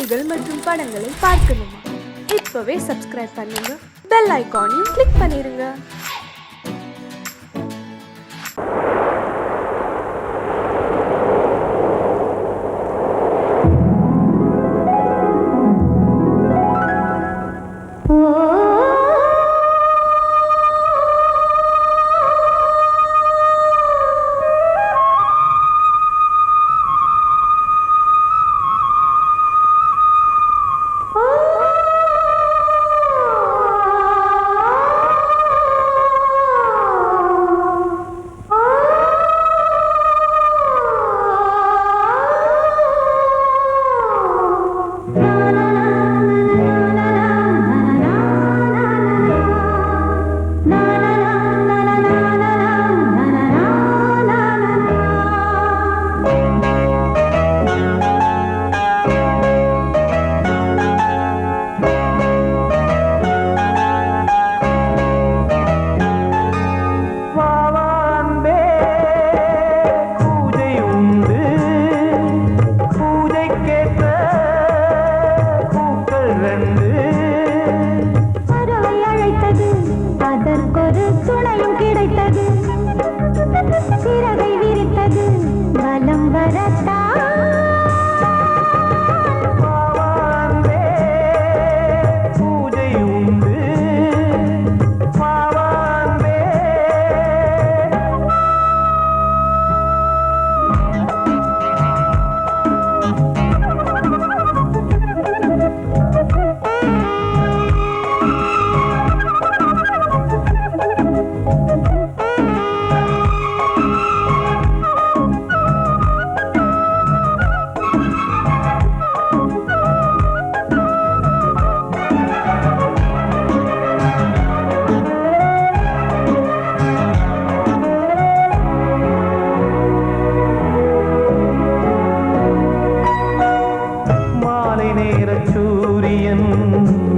செய்திகள் மற்றும் படங்களை பார்க்கணுமா? இப்பவே சப்ஸ்கிரைப் பண்ணுங்க, பெல் ஐகானையும் கிளிக் பண்ணிருங்க.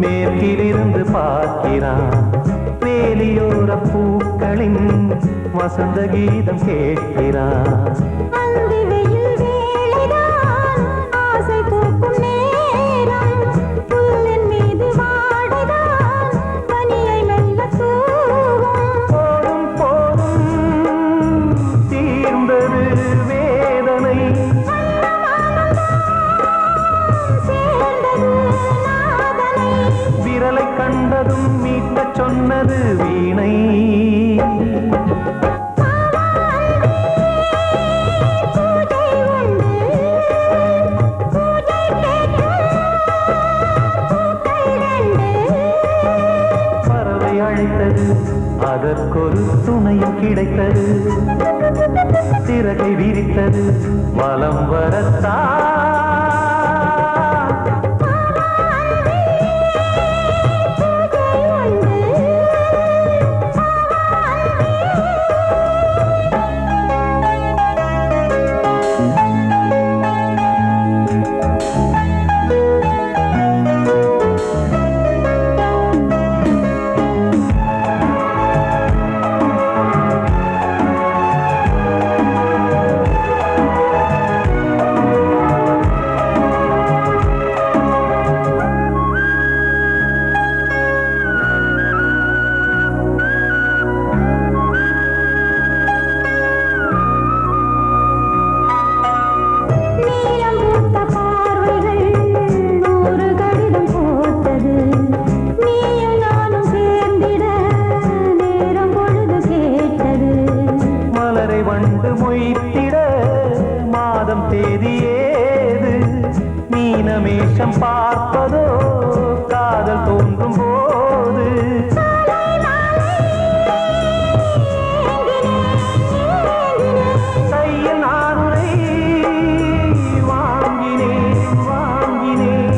மேற்கிலிருந்து பார்க்கிறான், வேலியோர பூக்களின் வசந்த கீதம் கேட்கிறான். கண்டதும் மீட்ட சொன்னது வீணை. பறவை அழைத்தது, அதற்கொரு துணையும் கிடைத்தது. சிறகை விரித்தது, வலம் வரத்தான். வண்டு மொய்த்திட மாதம் தேதியேது, மீனமேஷம் பார்ப்பதோ காதல் தோன்றும் போது. கையில் நானுரை வாங்கினேன் வாங்கினேன்.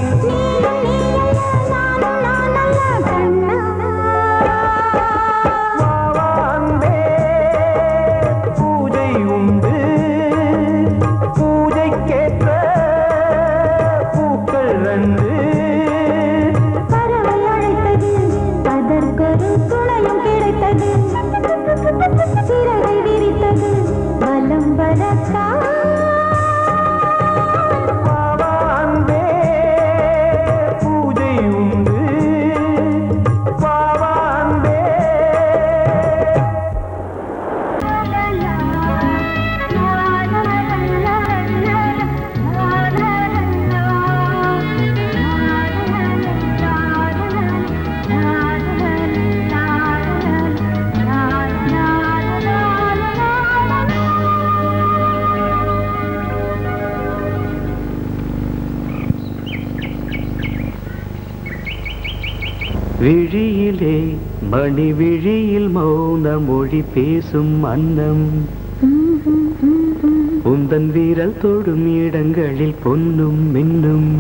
விழியிலே மணி விழியில் மௌன மொழி பேசும் அன்னம் உந்தன் வீரல் தொடும் இடங்களில் பொன்னும் மின்னும்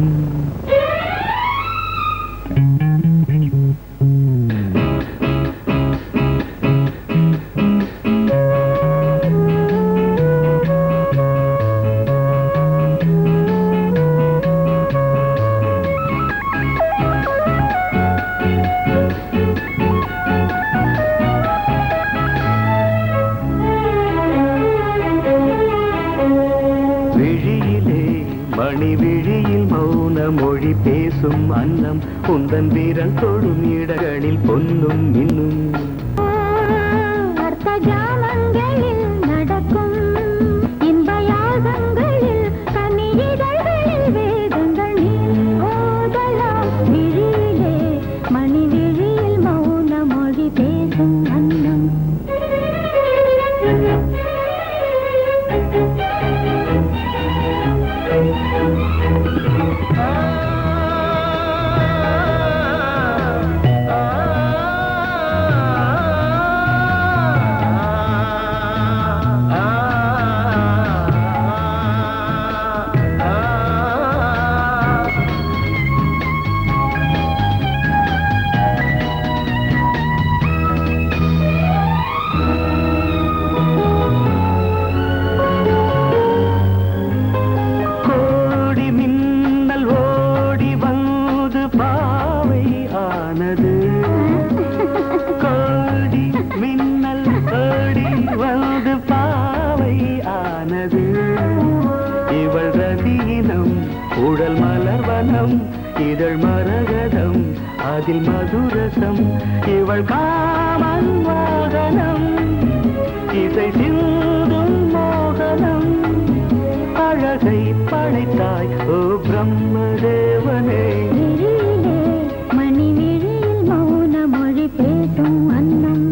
மணி விழியில் மௌன மொழி பேசும் அன்னம் உந்தன் வீரல் தொடும் இடங்களில் பொன்னும் மின்னும் அர்த்த ஜாமங்களில் நடக்கும் இன்ப யாகங்களில் கனியிதழ்களில் வேதங்கள் நீ ஓதலாம் விழியிலே மணி விழியில் மௌன மொழி பேசும் அன்னம் உடல் மலர்வனம் இதழ் மரகதம் அதில் மதுரசம் இவள் காமன் மோகனம் இசை சிந்தும் மோகனம் அழகை படைத்தாய் ஓ பிரம்மதேவனே மணி விழியில் மௌன மொழி பேசும் அன்னம்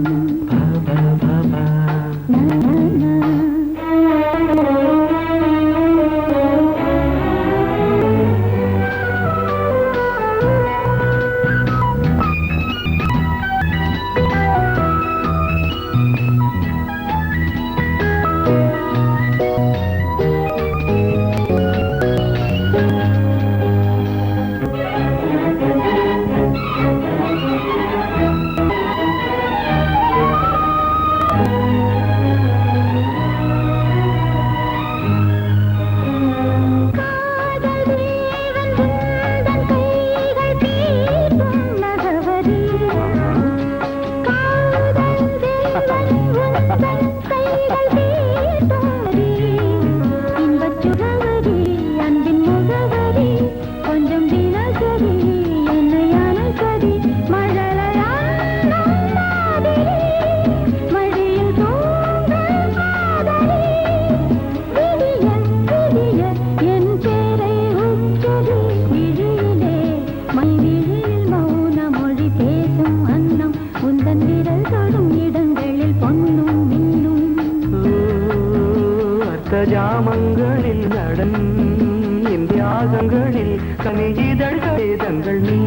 ஜாமங்களில் நடன் இந்தியாகங்களில் கனியிதழ் வேதங்கள் நீ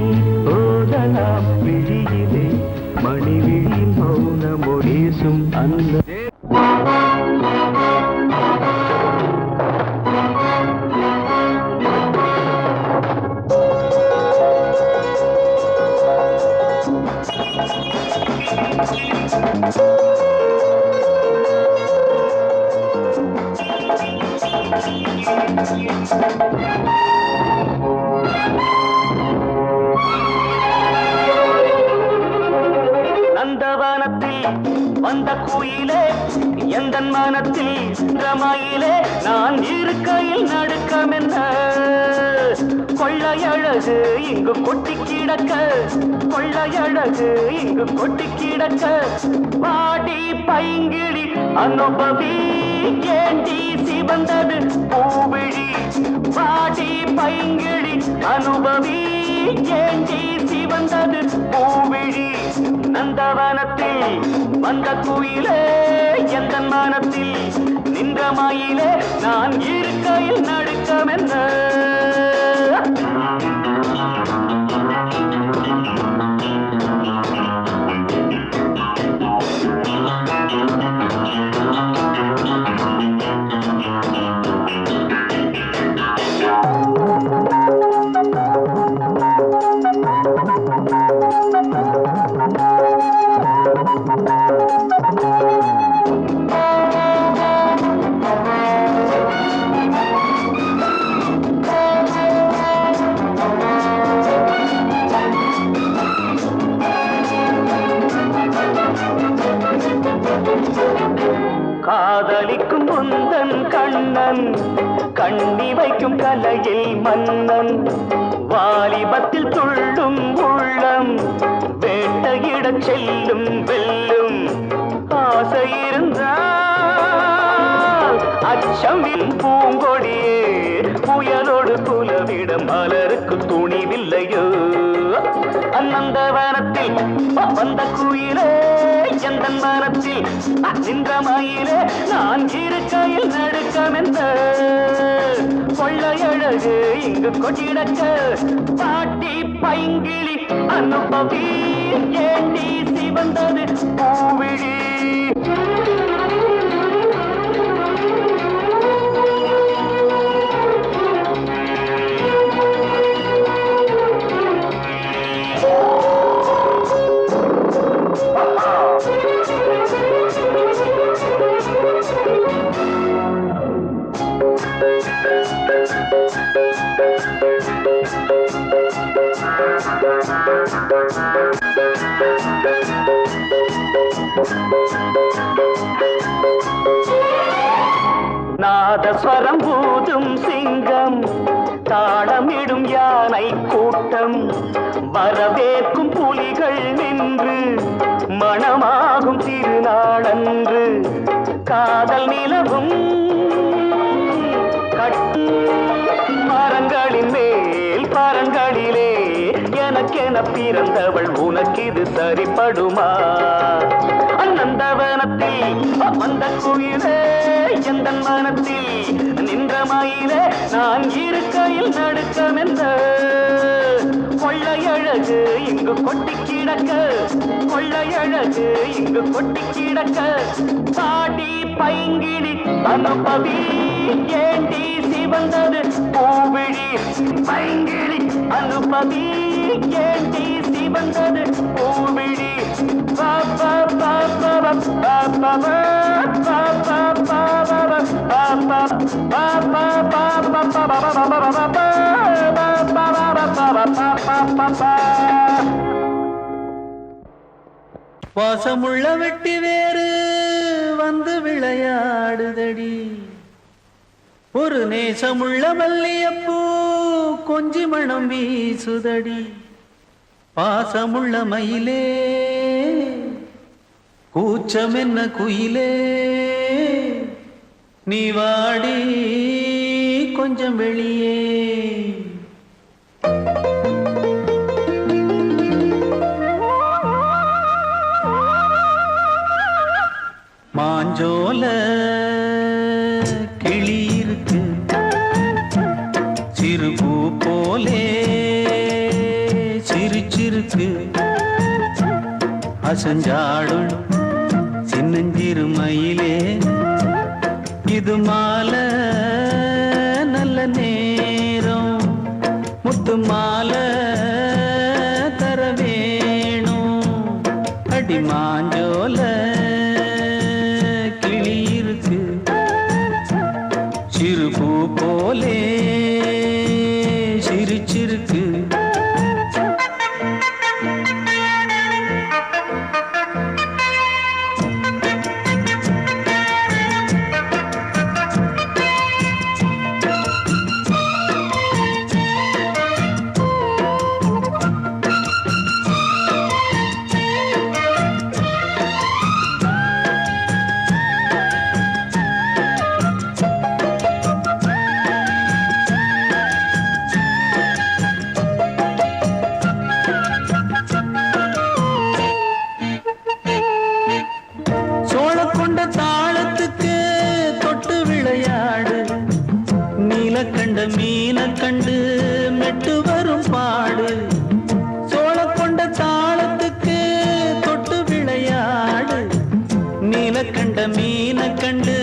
ஓதலாம் விழியிலே மணி விழியில் மௌன மொழிசும் அந்த நந்தவனத்தில் வந்த குயிலே எந்தன் மனத்தில் ரமாயிலே நான் இருக்கையில் நடுக்கமென்ன கொள்ளையழகு இங்கு கொட்டி கிடக்க கொள்ளையழகு இங்கு கொட்டி கிடக்க வாடி பைங்கிழி அனுபவி ஏண்டி சிவந்தது பூவிழி வாடி பைங்கிழி அனுபவி ஏண்டி சிவந்தது பூவிழி நந்தவனத்தில் வந்த குயிலே எந்தன் மனத்தில் நின்ற மயிலே நான் இருக்கையில் நடுக்கமென்ன கண்ணன் கண்ணி வைக்கும் கலையில் மன்னன் வாலிபத்தில் துள்ளும் உள்ளம் வேட்டையிடச் செல்லும் வெல்லும் ஆசை இருந்தால் அச்சமின் பூங்கொடியே புயலோடு குலவிட மலருக்கு துணிவில்லையோ அநந்தவனத்தில் வந்த குயிலே எந்த மனத்தில் நின்ற மயிலே நான் இருக்கையில் நடுக்கமென்ற கொள்ளையழகு இங்கு கொட்டிடக்க பாட்டி பைங்கிளி அனுபவி ஏண்டி சிவந்தது பூவிழி நாதஸ்வரம் ஊதும் சிங்கம் தாளமிடும் யானை கூட்டம் வரவேற்கும் புலிகள் நின்று மணமாகும் திருநாளன்று காதல் நிலவும் மரங்களின் மேல் பரங்களிலே எனக்கென பிறந்தவள் உனக்கிது சரிப்படுமா அநந்தவனத்தில் வந்த குயிலே எந்த மனத்தில் நின்ற மயிலே நான் இருக்கையில் நடுக்கமென்ற கொள்ளையழகு இங்கு கொட்டி கிடக்க கொள்ளையழகு இங்கு கொட்டி கிடக்க பாடி பைங்கிடி அனுபவி ஏண்டி சிவந்தது பூவிழி பைங்கிடி அனுபவி ஏண்டி சிவந்தது பூவிழி பாபா பாபா பாபா வாசமுள்ள வெட்டி வேறு வந்து விளையாடுதடி ஒரு நேசமுள்ள மல்லியப்பூ கொஞ்சி மணம் வீசுதடி பாசமுள்ள மயிலே கூச்சம் என்ன குயிலே நீ வாடி கொஞ்சம் வெளியே மாஞ்சோல கிளி இருக்கு சிறுபூ போலே சிரிச்சிருக்கு அசஞ்சாடும் சின்னஞ்சிறு மயிலே இது மாலை நல்ல நேரம் முத்து மாலை தர வேணும் அடி மாஞ்சோல கிளி இருக்கு சிறுபூ போலே சிரிச்சிருக்கு கண்ட மீன கண்டு மெட்டு வரும் பாடு சோழ கொண்ட தாளத்துக்கு தொட்டு விளையாடு நீல கண்ட மீன கண்டு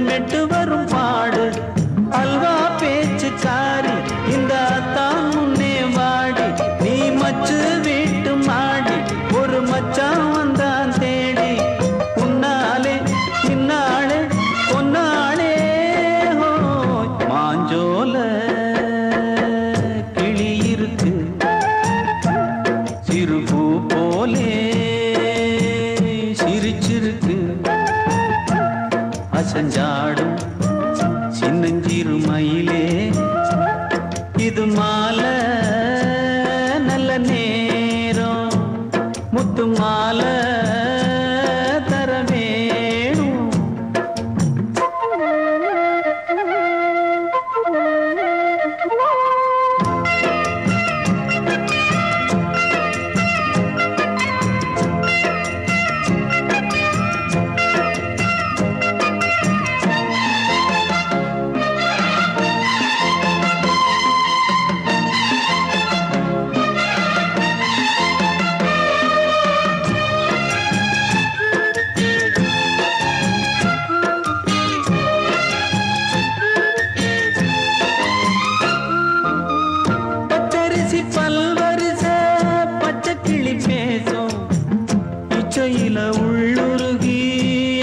மெட்டு வரும் பாடு அல்வா பேச்சுக்காரி இந்த தான் முன்னே வாடி நீ மச்சு வீட்டு மாடி ஒரு மச்சான் வந்தான் தேடி உன்னாலே பின்னாலே பொன்னாலே மாஞ்சோல கிளி இருக்கு முத்து மாலை தர வேணும். பச்சரிசி பல்வரிச பச்சை கிளி பேசும், இச்சையில உள்ளுருகி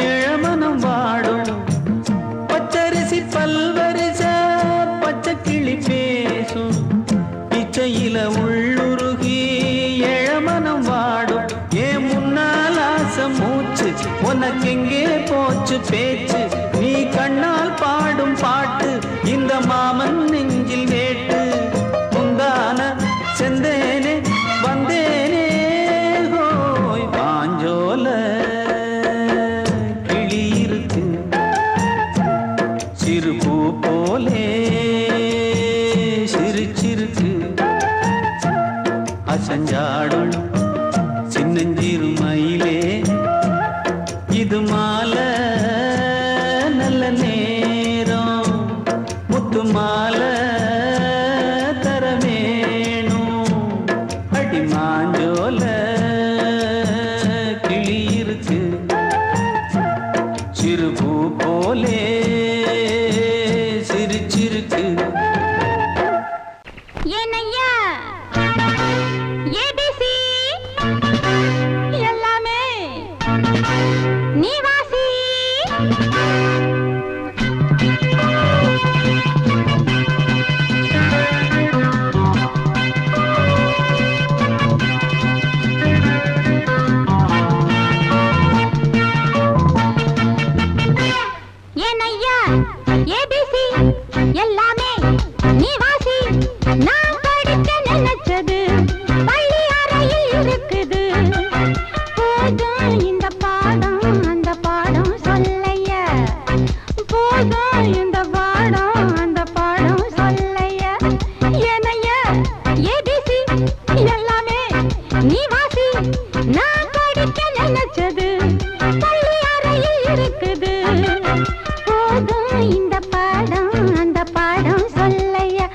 இளமனம் வாடும். பச்சரிசி பல்வரிச பச்சை கிளி பேசும், இச்சையில உள்ளுருகி இளமனம் வாடும். ஏன் முன்னால் ஆசை மூச்சு உனக்கெங்கே போச்சு பேச்சு, நீ கண்ணால் பாடும் பாட்டு இந்த மாமன் நெஞ்சில் வேட்டு. முந்தான செந்தேனே வந்தேனே ஹோய், பாஞ்சோல கிளி இருக்கு சிறு பூ போலே சிரிச்சிருக்கு. அசஞ்சாடும் சின்னஞ்சிறு மயிலே, இது மாலை நல்ல நேரம், முத்து மாலை தர வேணும். அடி மாஞ்சோல கிளி இருக்கு சிறு பூ போலே சிரிச்சிருக்கு. ஏனையா ஏபிசி எல்லாமே நீ வாசி. ஏனையா ஏபிசி எல்லாமே நீ வாசி. நான் படிக்க நினைச்சது பள்ளி அறையில் இருக்குது. போதும் இந்த பாடம் அந்த பாடம் சொல்லையா, போதும் இந்த பாடம் அந்த பாடம் சொல்லையா. ஏனையா ஏபிசி எல்லாமே நீ வாசி. நான் படிக்க நினைச்சது பள்ளி அறையில் இருக்குது. போதும் இந்த பாடம் அந்த பாடம் சொல்லையா,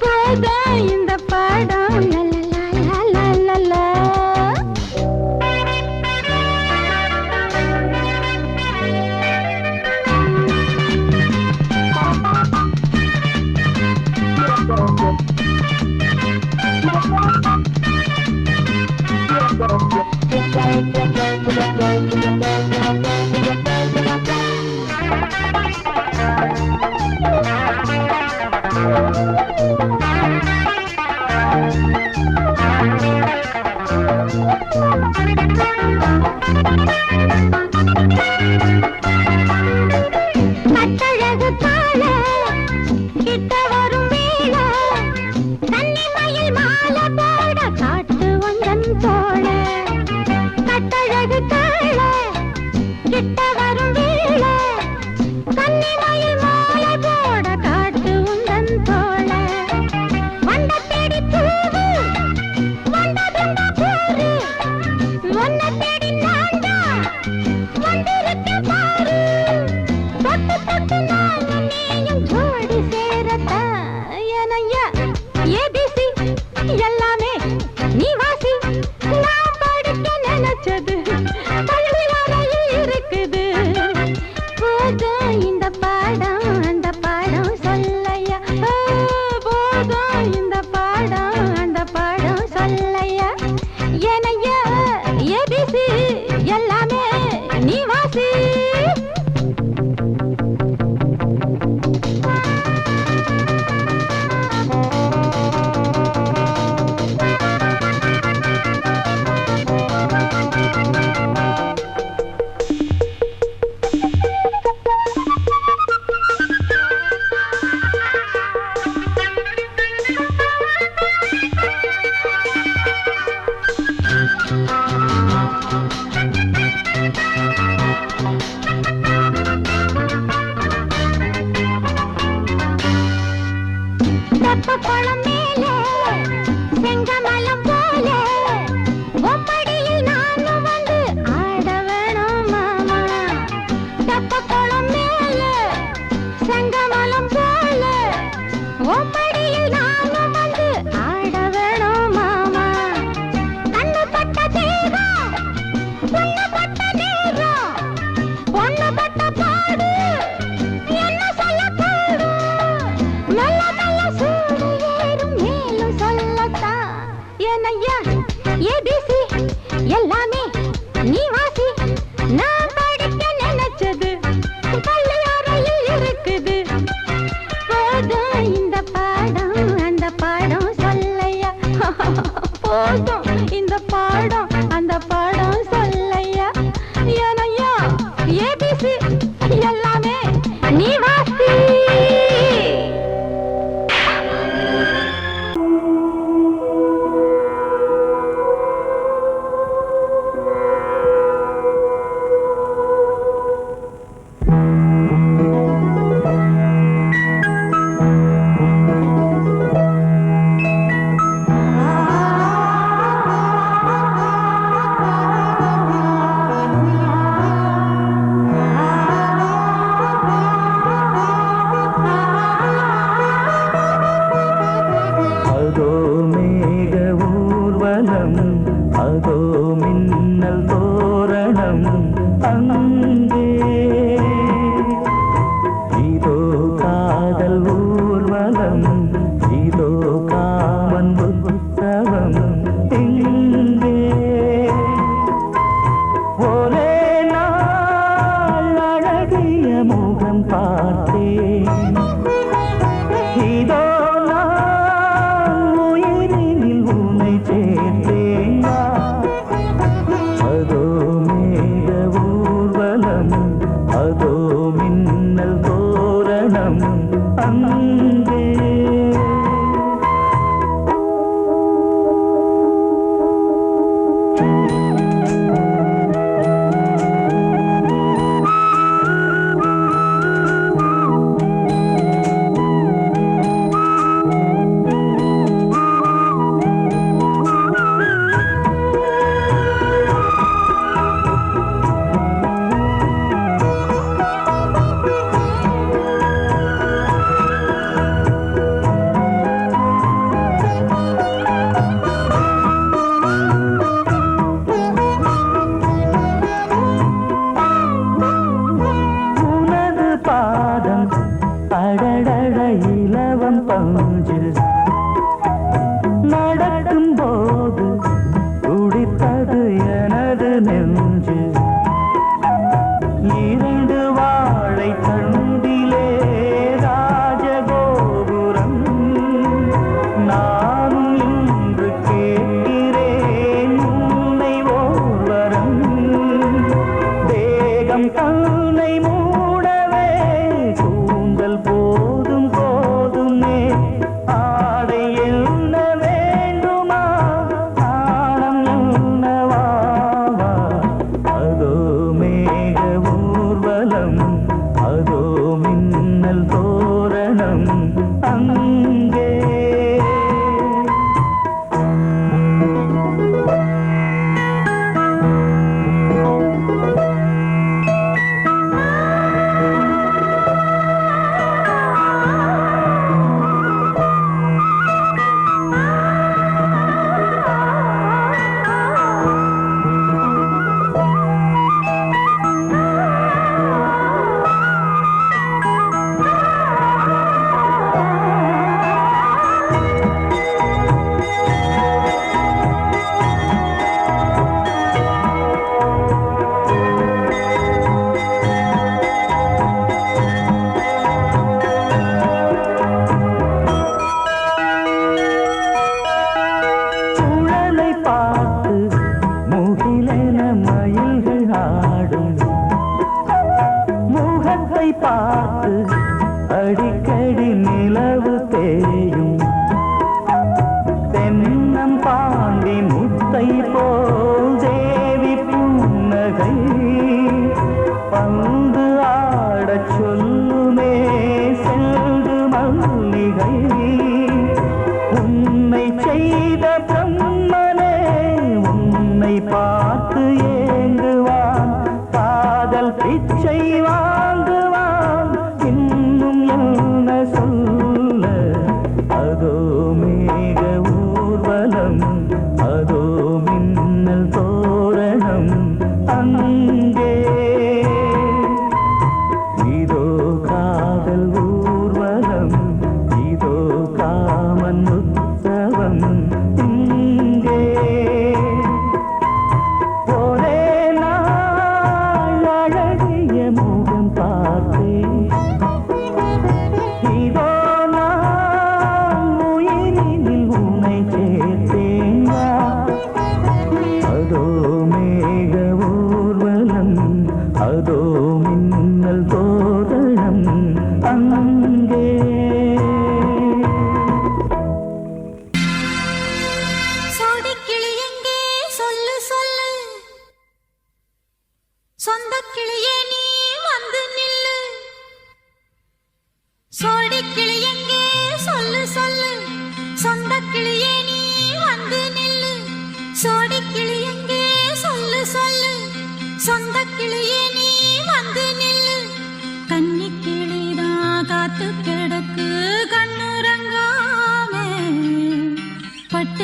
போதும் இந்த பாடம் லலலலலலலா. கட்டழகு கால கிட்ட வரும் வேளை, கன்னிமயில் மாலை போட காட்டு வந்தன் தோள. கட்டழகு கால கிட்ட வரும் வேளை, கன்னிமயில் மாலை போட காட்டு வந்தன் தோள. வந்த தேடி பூவு வந்ததுண்ட போரு, ஒன்ன தேடி நான்டா வந்திருக்கேன் பாரு. தொட்டு தொட்டு நானும் நீயும் ஜோடி சேரத்தான். ஏனையா ஏபிசி எல்லாமே நீ ஏனையா ஏபிசி எல்லாமே நீ வாசி நான் படிக்க நினைச்சது பள்ளியறையில் இருக்குது போதும் இந்த பாடம் அந்த பாடம் சொல்லையா போதும் இந்த பாடம் அந்த பாடம் சொல்லையா ஏனையா ஏபிசி எல்லாமே நீ வாசி அதோ மின்னல் தோரணம் அங்கே இதோ காதல் ஊர்வலம் இதோ காமன் உற்சவம் இங்கே ஒரே நாள் அழகிய முகம் பார்த்தேன் இதோ அதோ மின்னல் தோரணம் அங்கே இலவம் பஞ்சு நடக்கும் போது துடித்தது எனது நெஞ்சு இரண்டு வாழை தண்டிலே ராஜகோபுரம் நானும் இன்று கேட்கிறேன் உன்னை ஓர்வரம் தேகம் தன்னை மூடவே கூந்தல் போதும் போதுமே ஆடை என்ன வேண்டுமா ஆடம் என்னவாவா அதோ மேக ஊர்வலம் அதோ மின்னல் தோரணம் அங்கே பார்த்து அடிக்கடி நிலவு தேயும் தென்னம் பாண்டி முத்தை போல் தேவி புன்னகை பந்து ஆடச் சொல்லுமே செல்து மல்லிகை உன்னை செய்த பிரம்மனே உன்னை பார்த்து ஏங்குவான் காதல் பிச்சை வாங்குவான் இன்னும் என்ன சொல்ல அதோ மேக ஊர்வலம் அதோ மின்னல் தோரணம் அங்கே இதோ காதல் ஊர்வலம் இதோ காமன் உற்சவம்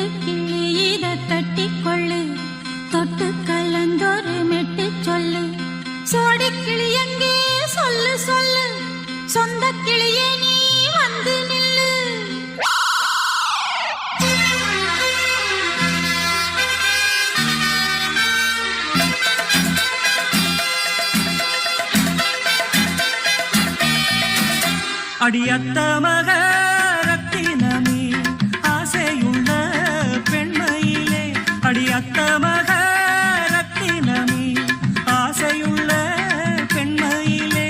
பட்டு கிளி இத கட்டிக்கொள்ளு தொட்டு கலந்தொரு மெட்டு சொல்லு சோடி கிளி எங்கே சொல்லு சொல்லு சொந்த கிளியே நீ வந்து நில்லு அடியத்த மக ரத்தினமே ஆசையுள்ள பெண்மையிலே அடியத்த மக ரத்தினமே ஆசையுள்ள பெண்மையிலே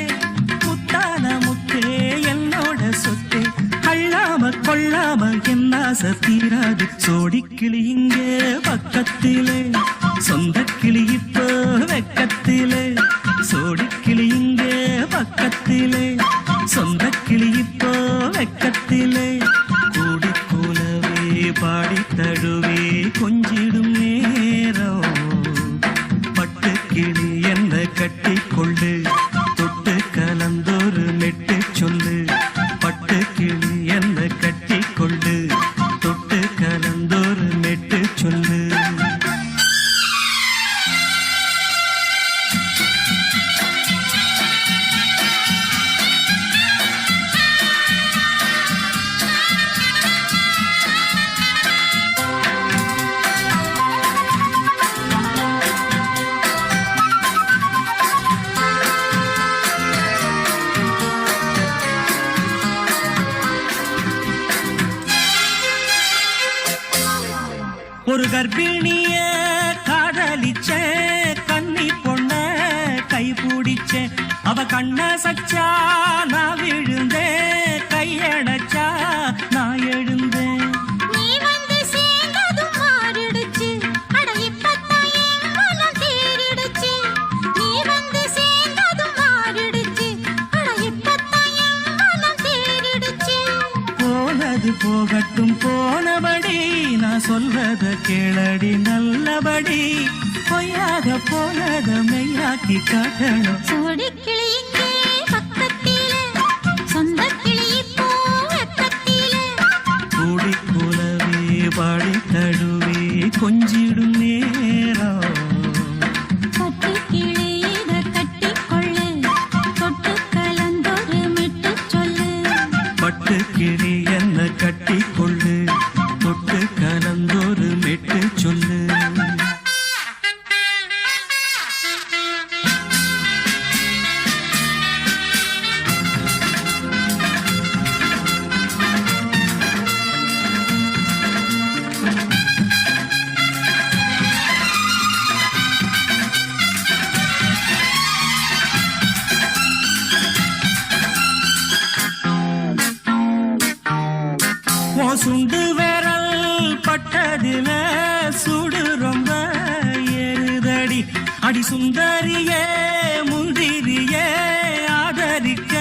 முத்தான முத்தே என்னோட சொத்தே அள்ளாம கொள்ளாம என் ஆசை தீராது சோடிக்கிளி இங்கே பக்கத்திலே சொந்த கிளி இப்போ வெக்கத்திலே சோடிக்கிளி இங்கே பக்கத்திலே சொந்த கிளி இப்போ வெக்கத்திலே கூடி கூலவே பாடி தழுவே கொஞ்சிடும் நேரம் பட்டு கிளி என்ன கட்டி கொண்டு தொட்டு கலந்தொரு மெட்டு சொல்லு பட்டு கிளி என்ன கட்டி கொண்டு தொட்டு கலந்தொரு மெட்டு சொல்லு ஒரு கர்ப்பிணிய காதலிச்ச கன்னி பொண்ண கை பிடிச்ச அவ கண்ண சச்சா நான் விழுந்தேன் கையடைச்சா நான் எழுந்தேன் நீ வந்து சேர்ந்ததும் மாறிடுச்சு அட இப்பத்தான் என் மனம் தேறிடுச்சு நீ வந்து சேர்ந்ததும் மாறிடுச்சு அட இப்பத்தான் என் மனம் தேறிடுச்சு போனது போகட்டும் போனபடி நான் சொல்றத கேளடி நல்லபடி பொய்யாக போனத மெய்யாக்கி காட்டணும் சோடி கிளி இங்கே பக்கத்திலே சொந்த கிளி இப்போ வெக்கத்திலே கூடி கூலவே பாடி தழுவே கொஞ்சிடும் நேரம் பட்டு கிளி இத கட்டிக்கொள்ளு தொட்டு கலந்தொரு மெட்டு சொல்லு பட்டு கிளி என்ன கட்டி கொள்ளு தொட்டு கலந்தொரு மெட்டு சொல்லு சுண்டு விரல் பட்டதில சுடு ரொம்ப ஏறுதடி அடி சுந்தரியே முந்திரியே ஆதரிக்க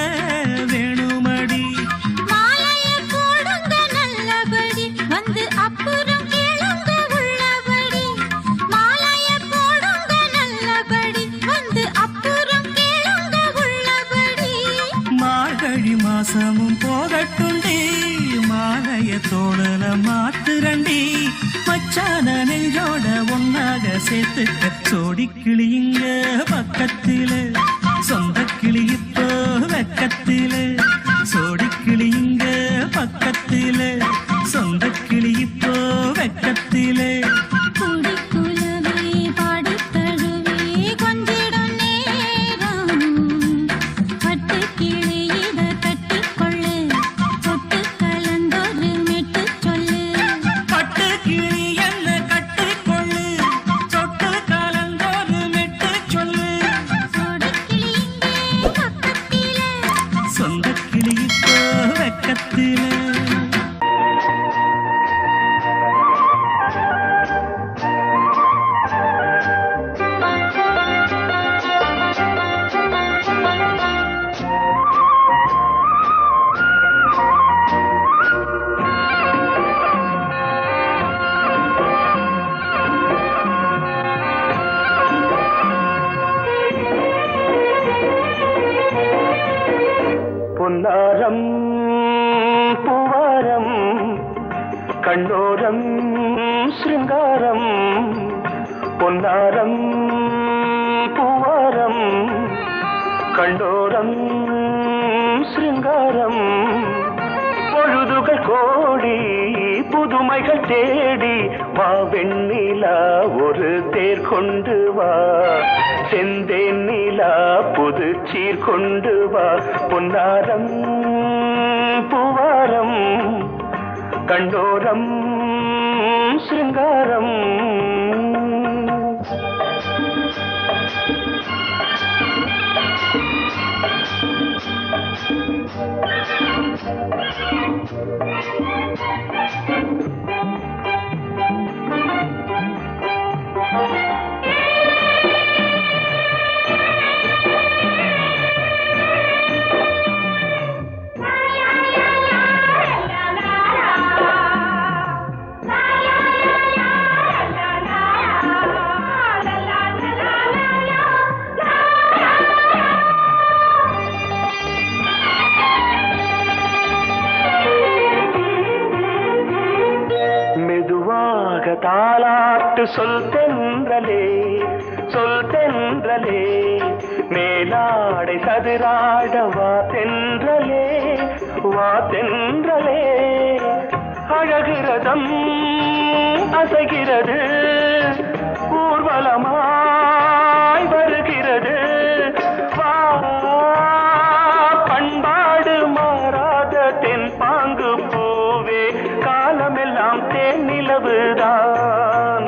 வேணுமடி மாலைய போடுங்க நல்லபடி வந்து அப்புறம் கேளுங்க உள்ளபடி மாலைய போடுங்க நல்லபடி வந்து அப்புறம் கேளுங்க உள்ளபடி மார்கழி மாசமும் போகட்டுண்டி மாலைய தோழல மாத்துரண்டி மச்சான நெஞ்சோட ஒன்னாக சேர்த்துக்க சோடி கிளி இங்க பக்கத்திலே சொந்த கிளி இப்போ வெக்கத்திலே சோடி கிளி இங்க பக்கத்திலே சொந்த கிளி இப்போ வெக்கத்திலே கூடி குலவே பாடி தழுவே கொஞ்சிடும் நேரம் பட்டு கிளி இத கட்டிக்கொள்ளு தொட்டு கலந்தொரு மெட்டு சொல்லு பட்டு கிளி என்ன கட்டிக்கொள்ளு தொட்டு கலந்தொரு மெட்டு சொல்லு சோடி கிளி இங்கே பக்கத்திலே சொந்த கிளி இப்போ வெக்கத்திலே பொன்னாரம் பூவாரம் கண்ணோரம் சிருங்காரம் பொன்னாரம் பூவாரம் கண்டோரம் சிருங்காரம் பொழுதுகள் கோடி புதுமைகள் தேடி வா வெண்ணிலா ஒரு தேர் கொண்டு வா செந்தேன் நிலா புது சீர் கொண்டு வா பொன்னாரம் பூவாரம் கண்டோரம் சிருங்காரம் தாலாட்டு சொல் தென்றலே மேலாடை சதுராட வா தென்றலே அழகிறதம் அசைகிறது ஊர்வலமாய் வருகிறது வா பண்பாடு மாறாத தென் பாங்கு பூவே காலமெல்லாம் தேன் நிலவுதான்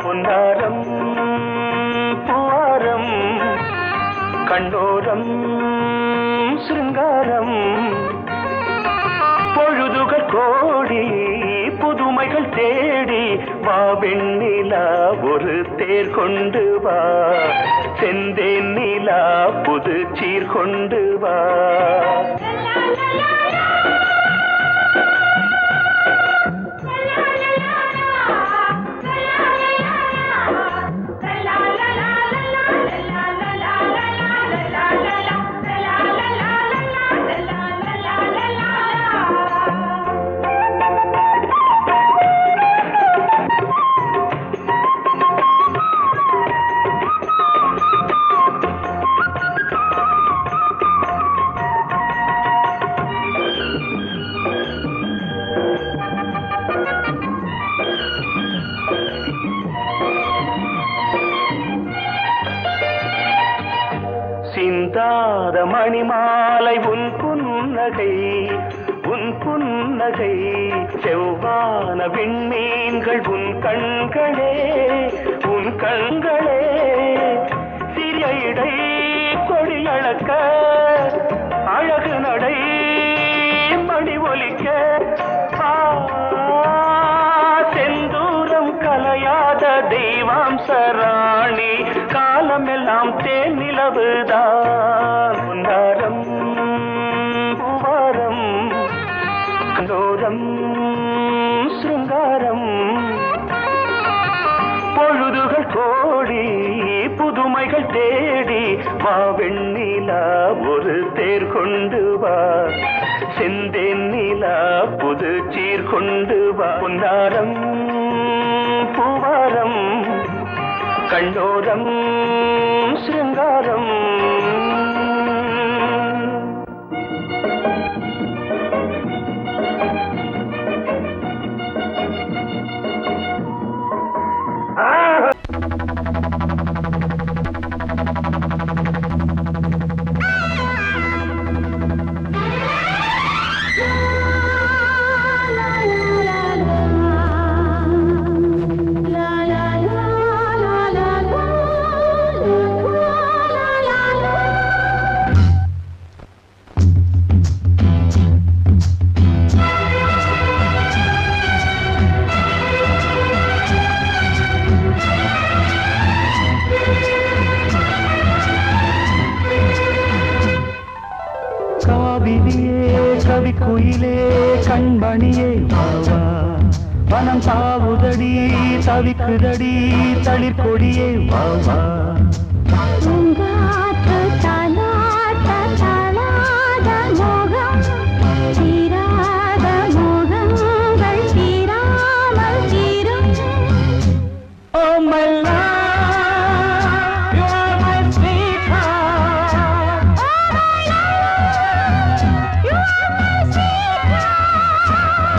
பொன்னாரம் பூவாரம் கண்டோரம் சிருங்காரம் பொழுதுகள் கோடி புதுமைகள் தேடி வா வெண்ணிலா ஒரு தேர் கொண்டு வா செந்தேன் நிலா புது சீர் கொண்டு வா சிந்தாத மணிமாலை உன் புன்னகை செவ்வான விண்மீன்கள் உன் கண்களே சிறிய இடை கொடியளக்க அழகு நடை மணி ஒலிக்க செந்தூரம் கலையாத தெய்வாம்சராணி காலமெல்லாம் தேன் நிலவுதான் பொன்னாரம் பூவாரம் கண்டோரம் சிருங்காரம் பொழுதுகள் கோடி புதுமைகள் தேடி வா வெண்ணிலா ஒரு தேர் கொண்டு வா செந்தேன் நிலா புது சீர் கொண்டு வா பொன்னாரம் பூவாரம் கண்டோரம் சிருங்காரம் கவிக்குயிலே கண்மணியே வாவா வனம் தாவுதடி தவிக்குதடி தளிர்கொடியே வாவா my love, you are my sweetheart. You are my sweetheart.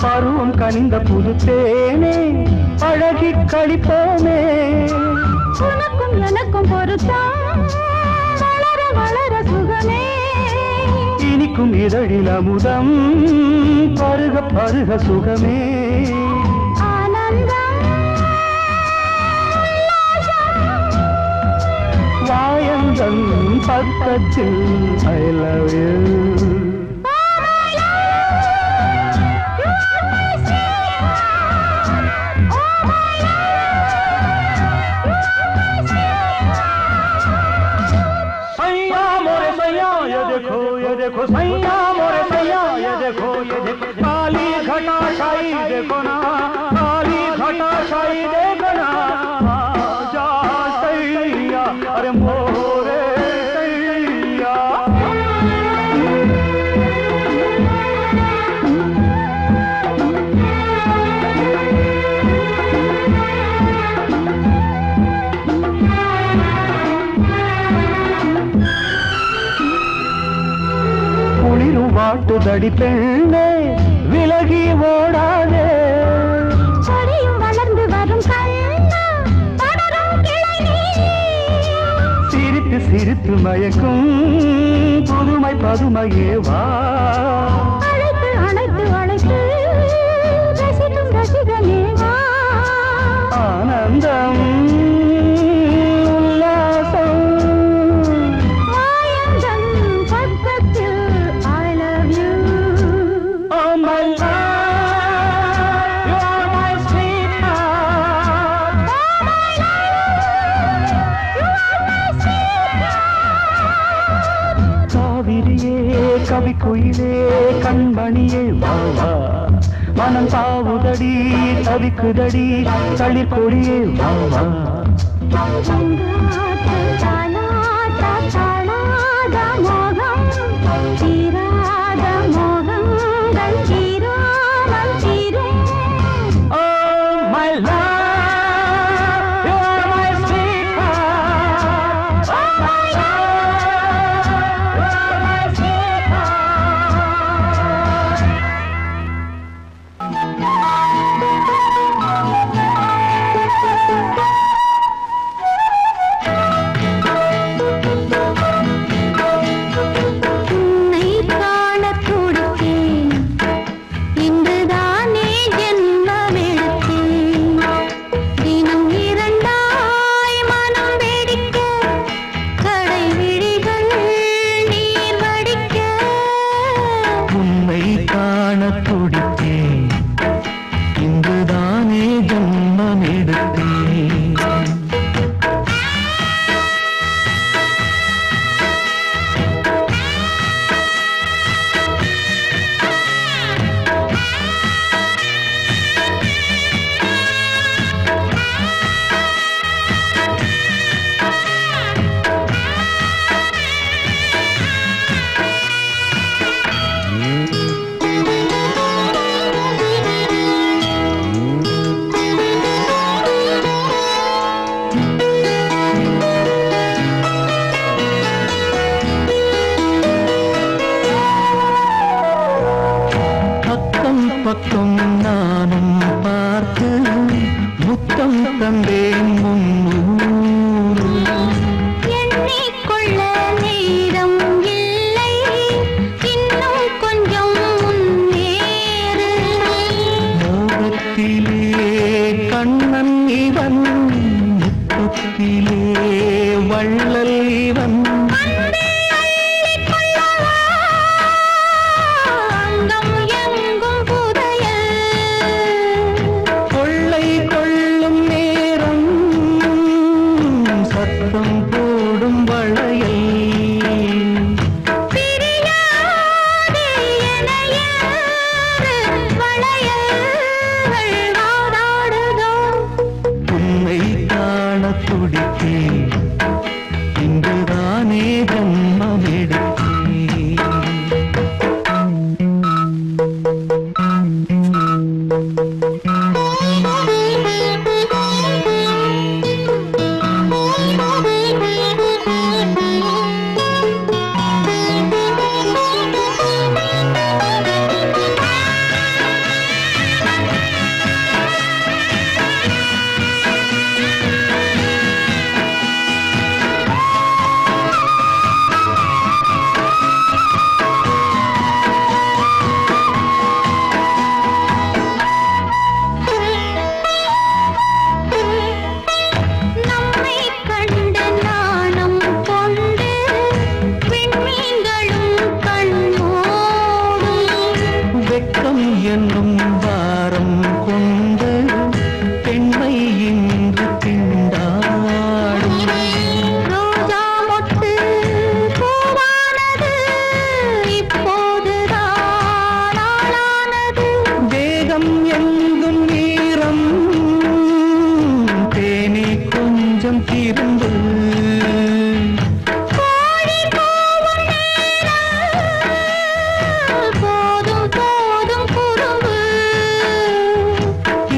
பருவம் கனிந்த புது தேனே அழகி கழிப்போமே உனக்கும் எனக்கும் பொருத்தம் வளர வளர சுகமே இனிக்கும் இதழில் அமுதம் பருக பருக சுகமே ஆனந்தம் வாயந்தன் பக்கத்தில் I love you. देखो सैया मोरे सैया ये देखो काली घटा छाई देखो ना काली घटा छाई देखो ना जा सैया अरे मोरे सैया வாட்டுதடி பெண்ணே விலகி ஓடாதே செடியும் வளர்ந்து வரும் கண்ணா படரும் கிளை நீ சிரித்து சிரித்து மயக்கும் புதுமை பதுமையே வா அழைத்து அழைத்து அழைத்து ரசிக்கும் ரசிகனே வா ஆனந்தம் கவி குயிலே கண்மணியே வாவா மனம் தாவுதடி தவிக்குதடி தளிர் கொடியே வாவா பக்கம் நானும் பார்த்து முத்தம் தந்தேன் முன்னூறு எண்ணிக்கொள்ள நேரம் இல்லை இன்னும் கொஞ்சம் முன்னேறு மோகத்திலே கண்ணன் இவன் முத்தத்திலே வள்ளல் இவன் அங்கம் எங்கும் புதையல் கொள்ளை கொள்ளும் நேரம் சத்தம் போடும் வளையல் பிரியாதே எனையாறு வளையல்கள் வாதாடுதோ உன்னை காண துடித்தேன் இங்குதானே ஜன்மம் எடுத்தேன் நம்மை கண்டு நாணம் கொண்டு விண்மீன்களும் கண்ணோடும் வெட்கம் என்னும் வாரம் கொண்டு பெண்மை இன்று திண்டாடும் ரோஜா மொட்டு பூவானது இப்போதுதான் ஆளானது வேகம் எங்கும் நீரம் தேனி கொஞ்சம் திருந்து கோழி கூவும் நேரம் போதும் போதும் குறும்பு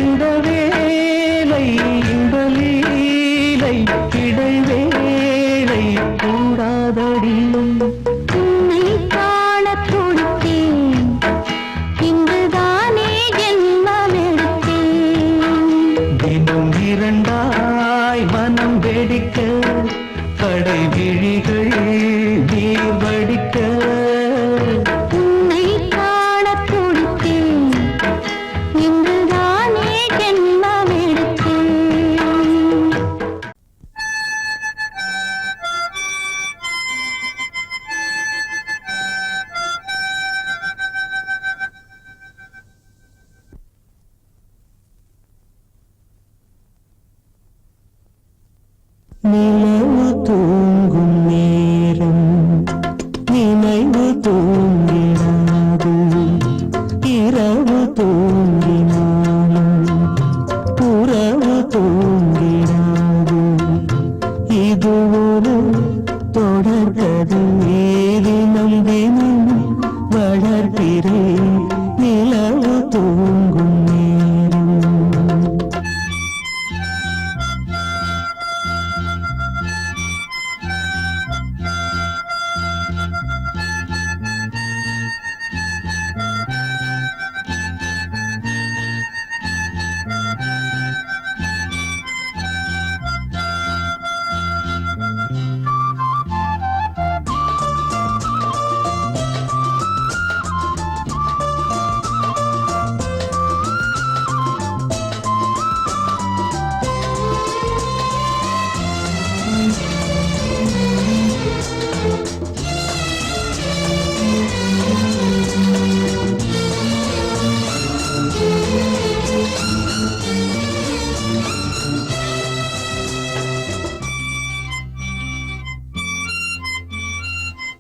இந்த வேலை இந்த லீலை இடைவேளை கூடாதடி உன்னை காண துடித்தேன் இங்குதானே ஜென்மமெடுத்தேன் தினம் இரண்டாய் மனம் வெடிக்க கடை விழிகள் நீர் வடிக்க உன்னை காண துடித்தேன் இங்குதானே ஜென்மமெடுத்தேன் நிலவு தூங்கும் நேரம் நினைவு தூங்கினாது இரவு தூங்கினாலும் உறவு தூங்கினாது இது ஒரு தொடர்கதை தினம் தினம் வளர்கிறேன் நிலவு தூங்கும் நேரம்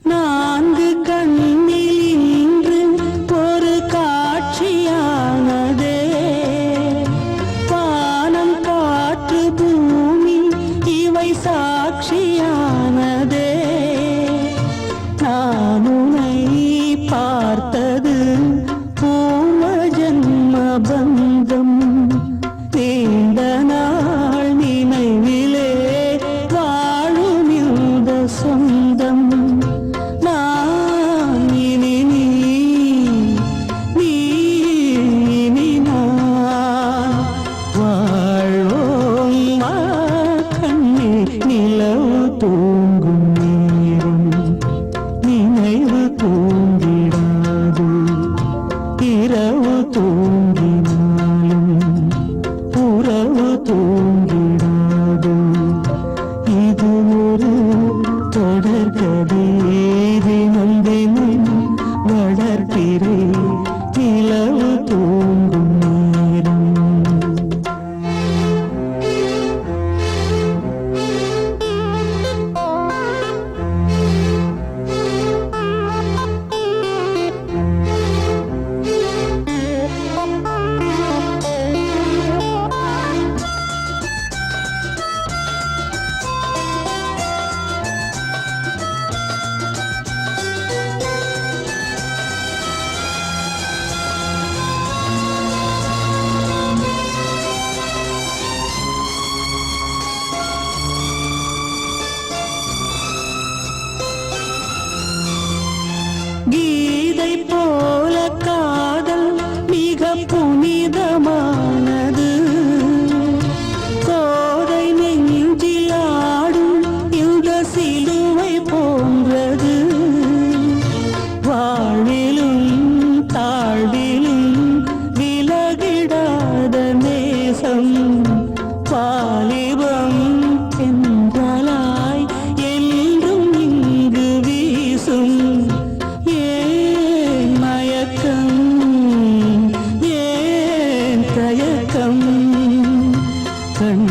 நான்கு கண்ணில் இன்று ஒரு காட்சியானதே வானம் காற்று பூமி இவை சாட்சியானதே நான் உன்னை பார்த்தது பூர்வ ஜன்ம பந்தம் நீண்ட தூங்கிடாது. இது ஒரு தொடர்கதை, தினம் தினம் வளர்ப்பிறை நிலவு தூங்கும் நேரம். கீதை போல காதல் மிக புனிதமானது. கோதை நெஞ்சில் ஆடும் இந்த சிலுவை போன்றது. வாழ்விலும் தாழ்விலும் விலகிடாத நேசம். வாலிபம் என்றாலாய் என்றும் இங்கு வீசும். ஏன் மயக்கம், ஏன் தயக்கம், கண்